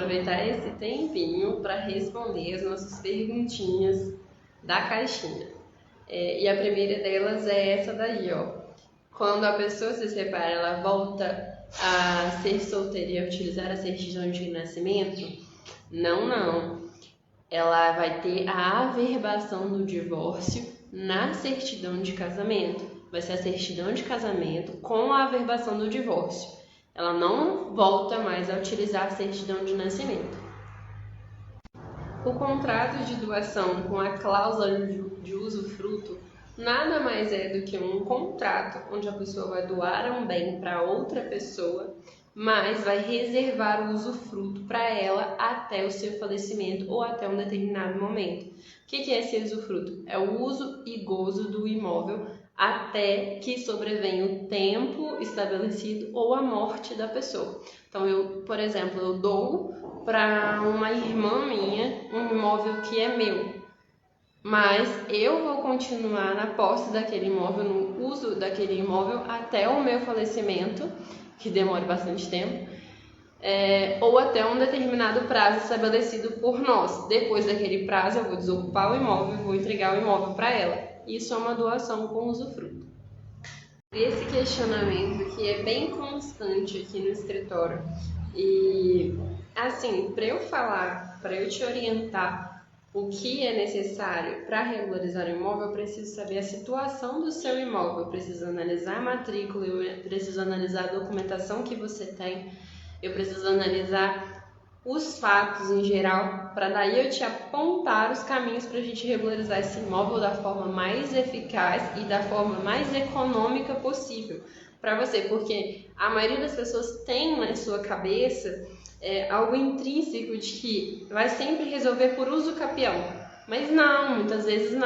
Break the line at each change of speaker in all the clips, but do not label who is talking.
aproveitar esse tempinho para responder as nossas perguntinhas da caixinha. E a primeira delas é essa daí, ó. Quando a pessoa se separa, ela volta a ser solteira e a utilizar a certidão de nascimento? Não. Ela vai ter a averbação do divórcio na certidão de casamento. Vai ser a certidão de casamento com a averbação do divórcio. Ela não volta mais a utilizar a certidão de nascimento. O contrato de doação com a cláusula de usufruto nada mais é do que um contrato onde a pessoa vai doar um bem para outra pessoa, mas vai reservar o usufruto para ela até o seu falecimento ou até um determinado momento. O que é esse usufruto? É o uso e gozo do imóvel até que sobrevenha o tempo estabelecido ou a morte da pessoa. Então, por exemplo, eu dou para uma irmã minha um imóvel que é meu, mas eu vou continuar na posse daquele imóvel, no uso daquele imóvel até o meu falecimento, que demora bastante tempo, ou até um determinado prazo estabelecido por nós. Depois daquele prazo eu vou desocupar o imóvel e vou entregar o imóvel para ela. Isso é uma doação com usufruto. Esse questionamento que é bem constante aqui no escritório. E assim, para eu te orientar o que é necessário para regularizar o imóvel, eu preciso saber a situação do seu imóvel, eu preciso analisar a matrícula, eu preciso analisar a documentação que você tem, eu preciso analisar os fatos em geral, para daí eu te apontar os caminhos para a gente regularizar esse imóvel da forma mais eficaz e da forma mais econômica possível para você, porque a maioria das pessoas tem na sua cabeça algo intrínseco de que vai sempre resolver por uso capião, mas muitas vezes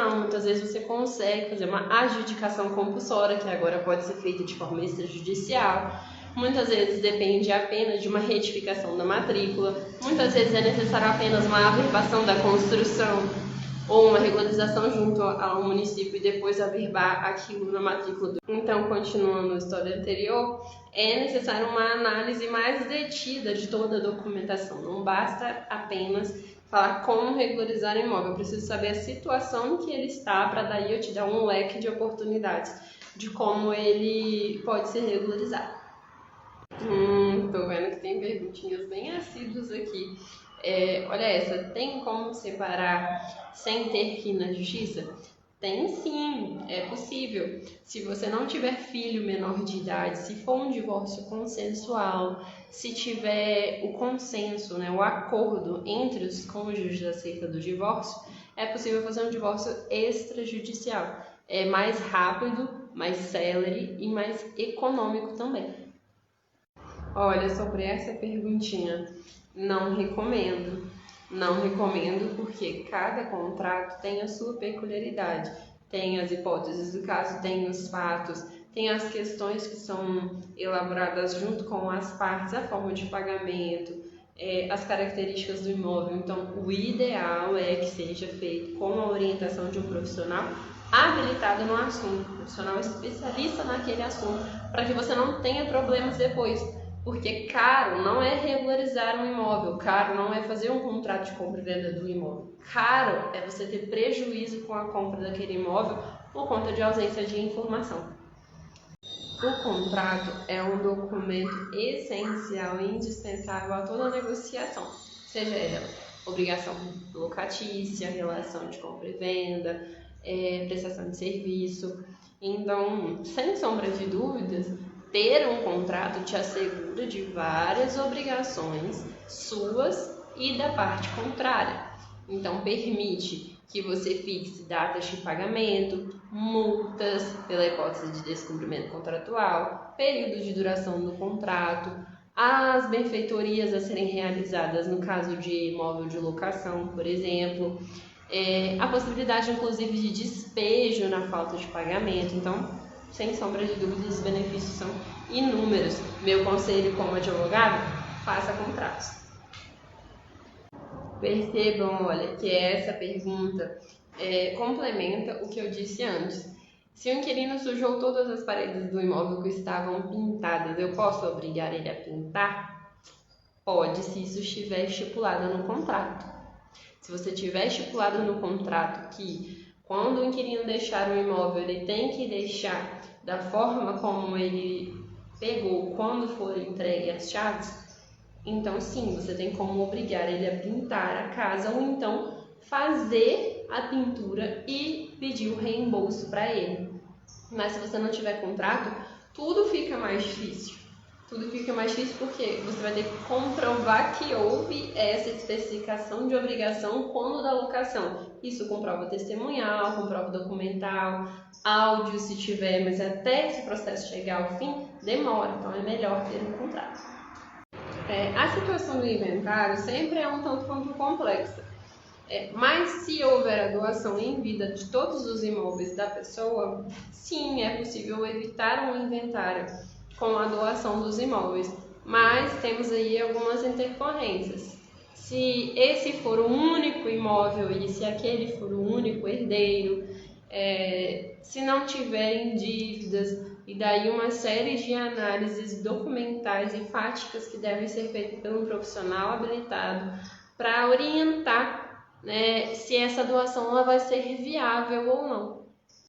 você consegue fazer uma adjudicação compulsória, que agora pode ser feita de forma extrajudicial. Muitas vezes depende apenas de uma retificação da matrícula, muitas vezes é necessário apenas uma averbação da construção ou uma regularização junto ao município e depois averbar aquilo na matrícula. Então, continuando a história anterior, é necessário uma análise mais detida de toda a documentação. Não basta apenas falar como regularizar o imóvel, eu preciso saber a situação em que ele está para daí eu te dar um leque de oportunidades de como ele pode ser regularizado. Tô vendo que tem perguntinhas bem assíduas aqui. Olha essa, tem como separar sem ter que ir na justiça? Tem sim, é possível. Se você não tiver filho menor de idade, se for um divórcio consensual, se tiver o consenso, o acordo entre os cônjuges acerca do divórcio, é possível fazer um divórcio extrajudicial. É mais rápido, mais célere e mais econômico também. Olha, sobre essa perguntinha, não recomendo. Não recomendo porque cada contrato tem a sua peculiaridade. Tem as hipóteses do caso, tem os fatos, tem as questões que são elaboradas junto com as partes, a forma de pagamento, as características do imóvel. Então, o ideal é que seja feito com a orientação de um profissional habilitado no assunto, um profissional especialista naquele assunto, para que você não tenha problemas depois. Porque caro não é regularizar um imóvel, caro não é fazer um contrato de compra e venda do imóvel. Caro é você ter prejuízo com a compra daquele imóvel por conta de ausência de informação. O contrato é um documento essencial e indispensável a toda negociação, seja ela obrigação locatícia, relação de compra e venda, prestação de serviço. Então, sem sombra de dúvidas, ter um contrato te assegura de várias obrigações suas e da parte contrária. Então, permite que você fixe datas de pagamento, multas pela hipótese de descumprimento contratual, período de duração do contrato, as benfeitorias a serem realizadas no caso de imóvel de locação, por exemplo, a possibilidade, inclusive, de despejo na falta de pagamento. Então, sem sombra de dúvidas, os benefícios são inúmeros. Meu conselho como advogado, faça contratos. Percebam, olha, que essa pergunta complementa o que eu disse antes. Se o inquilino sujou todas as paredes do imóvel que estavam pintadas, eu posso obrigar ele a pintar? Pode, se isso estiver estipulado no contrato. Se você tiver estipulado no contrato que quando o inquilino deixar o imóvel, ele tem que deixar da forma como ele pegou quando for entregue as chaves, então sim, você tem como obrigar ele a pintar a casa ou então fazer a pintura e pedir o reembolso para ele. Mas se você não tiver contrato, tudo fica mais difícil. Tudo fica mais difícil porque você vai ter que comprovar que houve essa especificação de obrigação quando da locação. Isso com prova testemunhal, com prova documental, áudio se tiver, mas até esse processo chegar ao fim, demora, então é melhor ter um contrato. A situação do inventário sempre é um tanto quanto complexa. Mas se houver a doação em vida de todos os imóveis da pessoa, sim, é possível evitar um inventário com a doação dos imóveis, mas temos aí algumas intercorrências. Se esse for o único imóvel e se aquele for o único herdeiro, se não tiverem dívidas, e daí uma série de análises documentais e fáticas que devem ser feitas por um profissional habilitado para orientar, né, se essa doação ela vai ser viável ou não.